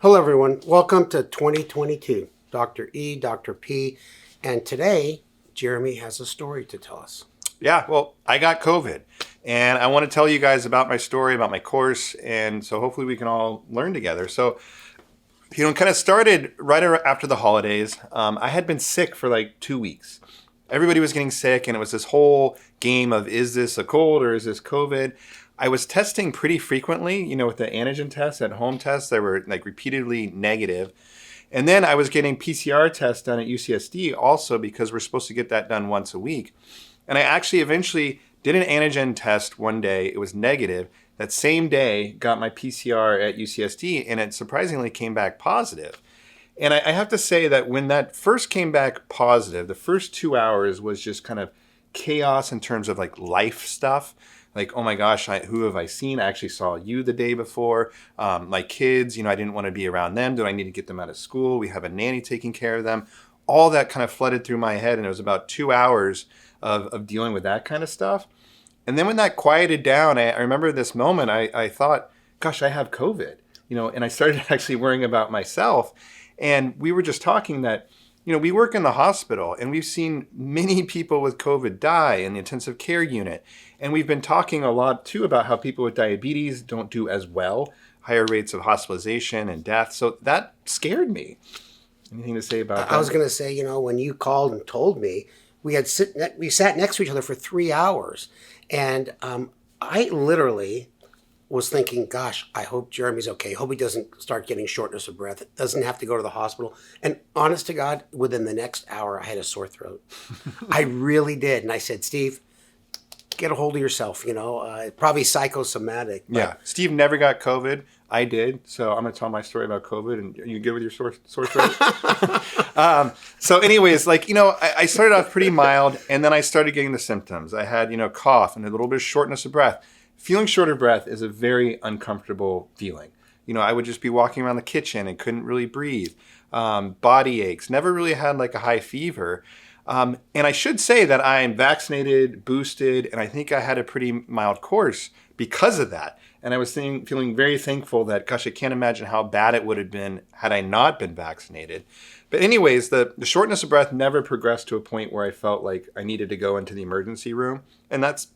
Hello, everyone. Welcome to 2022. Dr. E, Dr. P, and today Jeremy has a story to tell us. Yeah, well, I got COVID, and I want to tell you guys about my story, about my course, and so hopefully we can all learn together. So, it kind of started right after the holidays. I had been sick for like 2 weeks. Everybody was getting sick, and it was this whole game of, is this a cold or is this COVID? I was testing pretty frequently, with the antigen tests at home tests that were like repeatedly negative. And then I was getting PCR tests done at UCSD also because we're supposed to get that done once a week. And I actually eventually did an antigen test one day. It was negative. That same day, got my PCR at UCSD, and it surprisingly came back positive. And I have to say that when that first came back positive, the first 2 hours was just kind of chaos in terms of like life stuff. Like, oh my gosh, who have I seen? I actually saw you the day before. My kids, I didn't want to be around them. Do I need to get them out of school? We have a nanny taking care of them. All that kind of flooded through my head, and it was about 2 hours of dealing with that kind of stuff. And then when that quieted down, I remember this moment, I thought, gosh, I have COVID, and I started actually worrying about myself. And we were just talking that, we work in the hospital, and we've seen many people with COVID die in the intensive care unit. And we've been talking a lot, too, about how people with diabetes don't do as well, higher rates of hospitalization and death. So that scared me. Anything to say about that? I was going to say, when you called and told me, we sat next to each other for 3 hours. And I literally was thinking, gosh, I hope Jeremy's okay. Hope he doesn't start getting shortness of breath. Doesn't have to go to the hospital. And honest to God, within the next hour, I had a sore throat. I really did. And I said, Steve, get a hold of yourself, probably psychosomatic. Yeah. Steve never got COVID. I did. So I'm going to tell my story about COVID. And are you good with your sore throat? So anyways, I started off pretty mild, and then I started getting the symptoms. I had, cough and a little bit of shortness of breath. Feeling short of breath is a very uncomfortable feeling. I would just be walking around the kitchen and couldn't really breathe. Body aches. Never really had like a high fever. And I should say that I am vaccinated, boosted, and I think I had a pretty mild course because of that. And I was feeling very thankful that, gosh, I can't imagine how bad it would have been had I not been vaccinated. But anyways, the shortness of breath never progressed to a point where I felt like I needed to go into the emergency room. And that's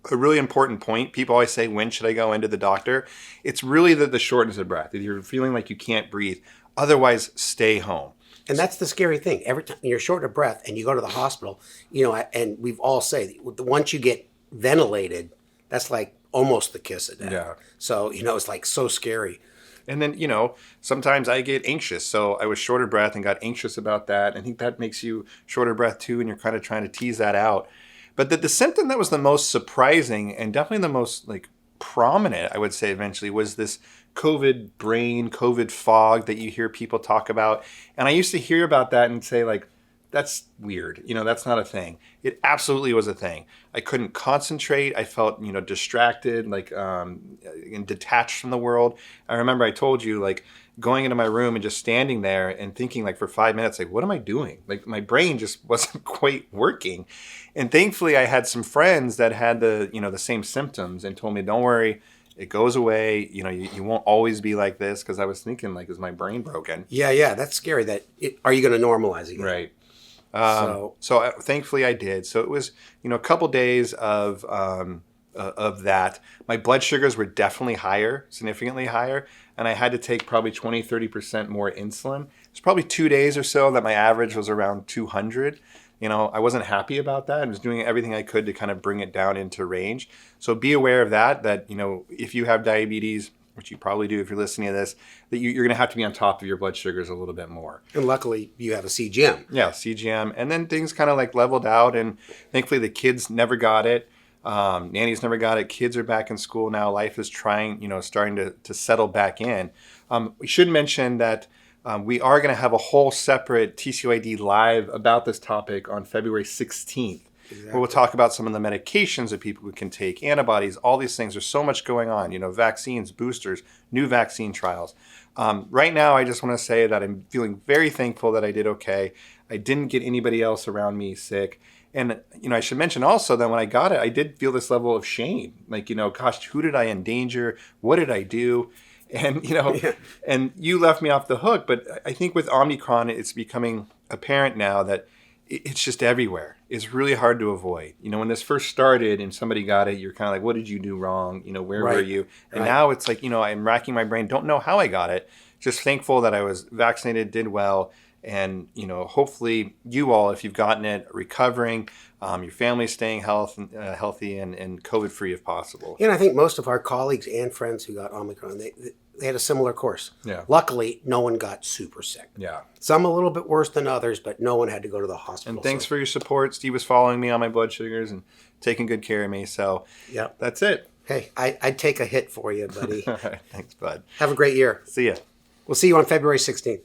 a really important point. People always say, when should I go into the doctor? It's really the shortness of breath. If you're feeling like you can't breathe, otherwise stay home. And that's the scary thing. Every time you're short of breath and you go to the hospital, and we've all said, once you get ventilated, that's like almost the kiss of death. Yeah. So, it's like so scary. And then, sometimes I get anxious. So I was short of breath and got anxious about that. I think that makes you short of breath too, and you're kind of trying to tease that out. But the symptom that was the most surprising and definitely the most prominent, I would say eventually, was this COVID brain, COVID fog that you hear people talk about. And I used to hear about that and say that's weird. That's not a thing. It absolutely was a thing. I couldn't concentrate. I felt, distracted, and detached from the world. I remember I told you, going into my room and just standing there and thinking for 5 minutes, what am I doing? My brain just wasn't quite working. And thankfully I had some friends that had the same symptoms and told me, don't worry, it goes away. You won't always be like this. Cause I was thinking is my brain broken? Yeah. That's scary. Are you going to normalize again? Right. So thankfully I did. So it was, a couple days of that. My blood sugars were definitely higher, significantly higher. And I had to take probably 20-30% more insulin. It's probably 2 days or so that my average was around 200. I wasn't happy about that. I was doing everything I could to kind of bring it down into range. So be aware of that, if you have diabetes, which you probably do if you're listening to this, that you're going to have to be on top of your blood sugars a little bit more. And luckily you have a CGM. Yeah, CGM. And then things kind of leveled out, and thankfully the kids never got it. Nannies never got it. Kids are back in school now. Life is starting to settle back in. We should mention that we are going to have a whole separate TCOID live about this topic on February 16th. Exactly. Where we'll talk about some of the medications that people can take, antibodies, all these things. There's so much going on, vaccines, boosters, new vaccine trials. Right now, I just want to say that I'm feeling very thankful that I did okay. I didn't get anybody else around me sick. And, I should mention also that when I got it, I did feel this level of shame. Gosh, who did I endanger? What did I do? And, Yeah. and you left me off the hook. But I think with Omicron, it's becoming apparent now that it's just everywhere. It's really hard to avoid. When this first started and somebody got it, you're kind of like, what did you do wrong? Where were Right. you? And Right. now it's like, I'm racking my brain, don't know how I got it. Just thankful that I was vaccinated, did well. And, hopefully you all, if you've gotten it, are recovering, your family's staying healthy and COVID-free if possible. And I think most of our colleagues and friends who got Omicron, they had a similar course. Yeah. Luckily, no one got super sick. Yeah. Some a little bit worse than others, but no one had to go to the hospital. And thanks for your support. Steve was following me on my blood sugars and taking good care of me. So Yep. that's it. Hey, I'd take a hit for you, buddy. All right. Thanks, bud. Have a great year. See ya. We'll see you on February 16th.